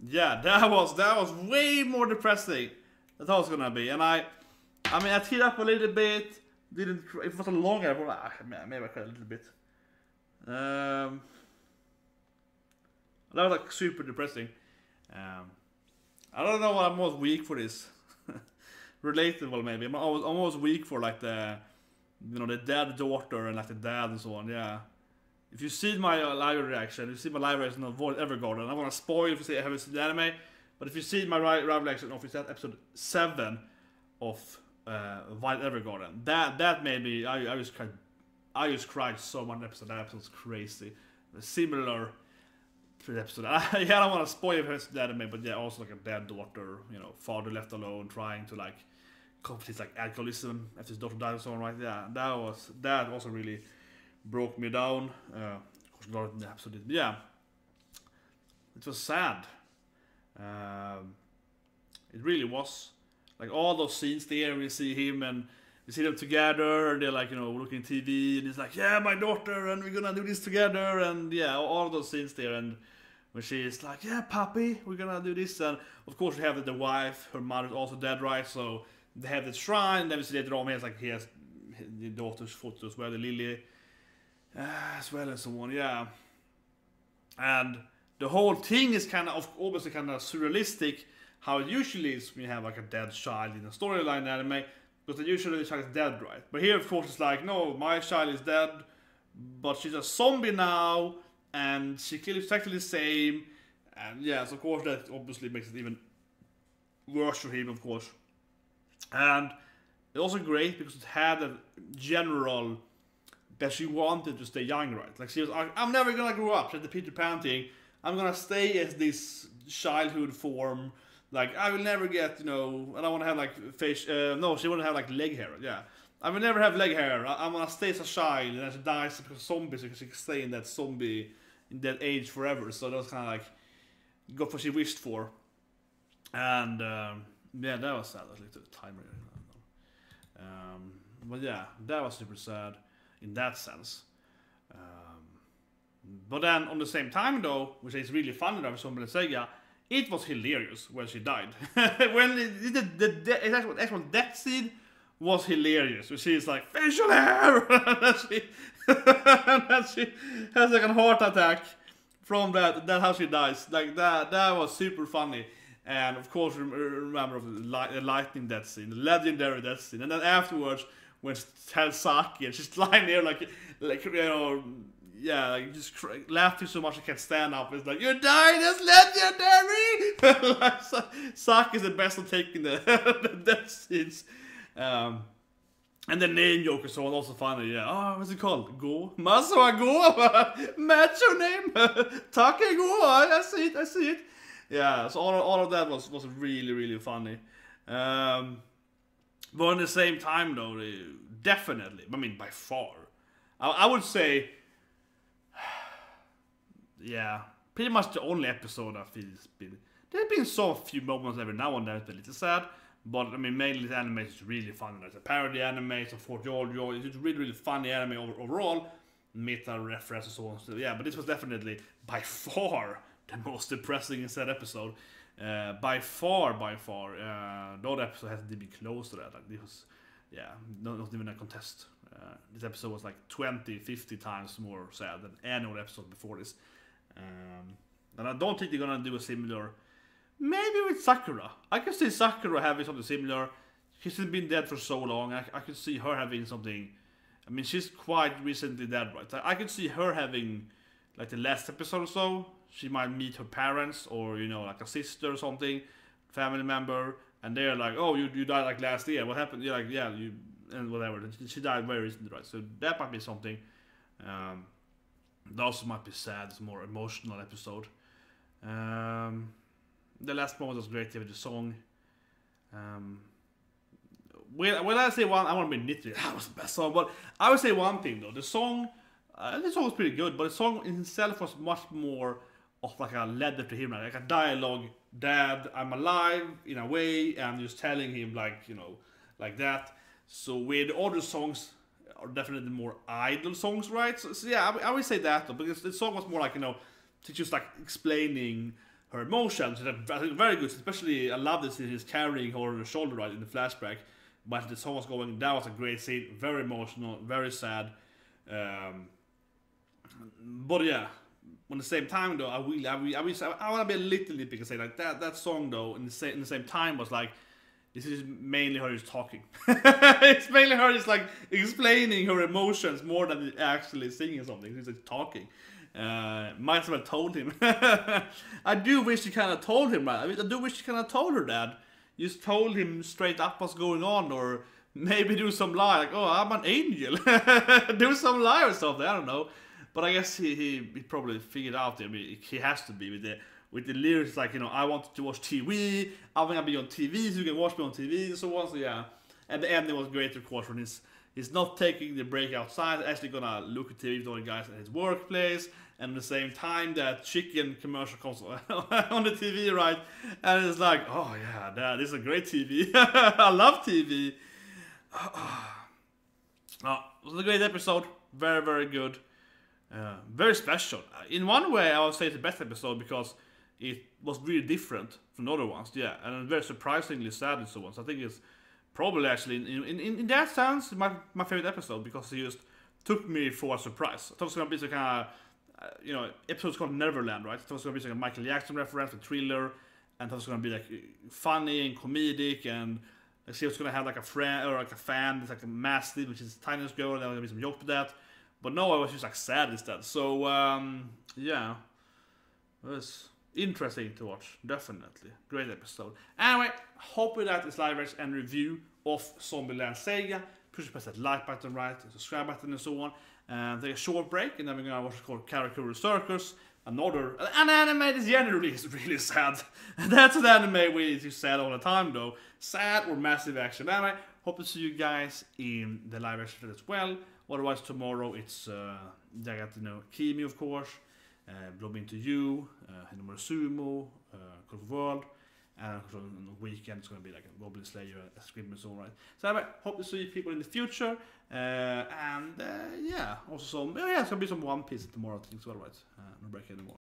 yeah, that was way more depressing than I thought it was gonna be. And I mean, I teared up a little bit. Didn't cry. It was a long episode. Maybe I cried a little bit. That was like super depressing. I don't know what I'm most weak for this. Relatable maybe. I'm almost weak for like the, you know, the dead daughter and like the dad and so on. Yeah. If you see my live reaction, of Evergarden, I want to spoil if you haven't seen the anime. But if you see my live reaction of episode 7 of Wild Evergarden, that made me. I just cried so much episode. That episode's crazy. Similar to the episode. Yeah, I don't want to spoil the anime, but yeah, also like a dead daughter, you know, father left alone, trying to like complete like alcoholism after his daughter died and so on. Right? Yeah, that also really broke me down. Of course, not in the episode. Yeah, it was sad. It really was. Like all those scenes there, we see him and we see them together, and they're like, you know, looking TV, and he's like, yeah, my daughter, and we're gonna do this together, and yeah, all of those scenes there, and when she's like, yeah, papi, we're gonna do this, and of course we have the wife, her mother's also dead, right, so they have the shrine, and then we see later on, he has the daughter's photo as well, the Lily, as well, and so on, yeah, and the whole thing is kind of, obviously kind of surrealistic, how it usually is when you have like a dead child in a storyline anime, because usually the child is dead, right? But here, of course, it's like, no, my child is dead, but she's a zombie now, and she kills exactly the same, and yes, of course, that obviously makes it even worse for him, of course. And it's also great because it had a general that she wanted to stay young, right? Like she was like, I'm never gonna grow up, said the Peter Pan thing. I'm gonna stay as this childhood form. Like, I will never get, you know, I don't want to have like face, no, she wouldn't have like leg hair, yeah. I will never have leg hair, I'm gonna stay as a child, and then she dies because of zombies, because she can stay in that zombie, in that age forever, so that was kind of like, got what she wished for. And, yeah, that was sad, at least at the time. But yeah, that was super sad, in that sense. But then, on the same time though, which is really funny about Zombieland Saga, it was hilarious when she died. When the actual death scene was hilarious. Where she's like, facial hair! and she has like a heart attack from that. That's how she dies. Like that was super funny. And of course, remember the lightning death scene, the legendary death scene. And then afterwards, when she tells Saki and she's lying there like you know, yeah, like just laughing so much I can't stand up. It's like, you're dying as legendary! Like, Saki's the best at taking the death scenes. And the name joke is also funny, yeah. Oh, what's it called? Go? Maswa Go? Macho name? Take Go? I see it. Yeah, so all of that was really, really funny. But at the same time though, definitely, I mean by far, I would say, yeah, pretty much the only episode I feel has been. There have been so few moments every now and then it's a little sad, but I mean mainly the anime is really fun. It's a parody anime, it's a Fort Giorgio, it's really, really funny anime overall. Meta reference and so on. So yeah, but this was definitely by far the most depressing and sad episode. By far. The other episode hasn't even close to that. Like this was, yeah, not even a contest. This episode was like 20, 50 times more sad than any other episode before this. And I don't think they're gonna do a similar. Maybe with Sakura. I can see Sakura having something similar. She's been dead for so long. I could see her having something. I mean, she's quite recently dead, right? I could see her having, like the last episode or so, she might meet her parents or, you know, like a sister or something, family member, and they're like, oh, you died like last year. What happened? You're like, yeah, you, and whatever. She died very recently, right? So that might be something. That also might be sad. It's a more emotional episode. The last moment was great with the song. When I say one, I want to be nitty. That was the best song. But I would say one thing though. The song was pretty good, but the song in itself was much more of like a letter to him, like a dialogue. Dad, I'm alive in a way, and just telling him like, you know, like that. So where the other songs are definitely more idol songs, right? So yeah, I would say that though, because the song was more like, you know, to just like explaining her emotions. I think very good, especially I love this scene he's carrying her on the shoulder right in the flashback. But the song was going, that was a great scene, very emotional, very sad. But yeah, at the same time though, I want to be a little nitpicky and say like that song though in the same time was like, this is mainly her just talking. It's mainly her just like explaining her emotions more than actually singing something. She's like talking. Might as well told him. I do wish you kind of told him, right? I mean, I do wish you kind of told her that. Just told him straight up what's going on, or maybe do some lie, like, oh, I'm an angel. Do some lie or something, I don't know. But I guess he probably figured out, I mean, he has to be with the lyrics, like, you know, I want to watch TV, I'm gonna be on TV, so you can watch me on TV, and so on, so yeah. And the ending was great, of course, when he's not taking the break outside, actually gonna look at TV with all the guys at his workplace, and at the same time that chicken commercial comes on the TV, right? And it's like, oh yeah, this is a great TV. I love TV. It was a great episode. Very, very good. Very special. In one way, I would say it's the best episode because it was really different from the other ones. Yeah, and very surprisingly sad in some ones. I think it's probably actually, in that sense, my favorite episode because it just took me for a surprise. I thought it was going to be some kind of, episode's called Neverland, right? I thought it was going to be like a Micheal Jackson reference, a thriller, and I thought it was going to be like funny and comedic, and I see it's going to have like a friend or like a fan, it's like a massive, which is tiniest girl, and there was going to be some jokes with that. But no, I was just like sad instead. So yeah, it was interesting to watch, definitely. Great episode. Anyway, hope you like this live reaction and review of Zombieland Saga. Please press that like button, right, the subscribe button, and so on. And take a short break, and then we're gonna watch what's called Character Circus. An anime that's generally is really sad. That's an anime we is sad all the time though. Sad or massive action. Anyway, hope to see you guys in the live action as well. Otherwise tomorrow it's I got Kimi of course, Blow Me Into You, Hinomura Sumo, Call of World, and on the weekend it's gonna be like a Goblin Slayer, a Scream and so on, right? So anyway, hope to see people in the future. And yeah, also some, it's gonna be some One Piece tomorrow, I think so, right? No break anymore.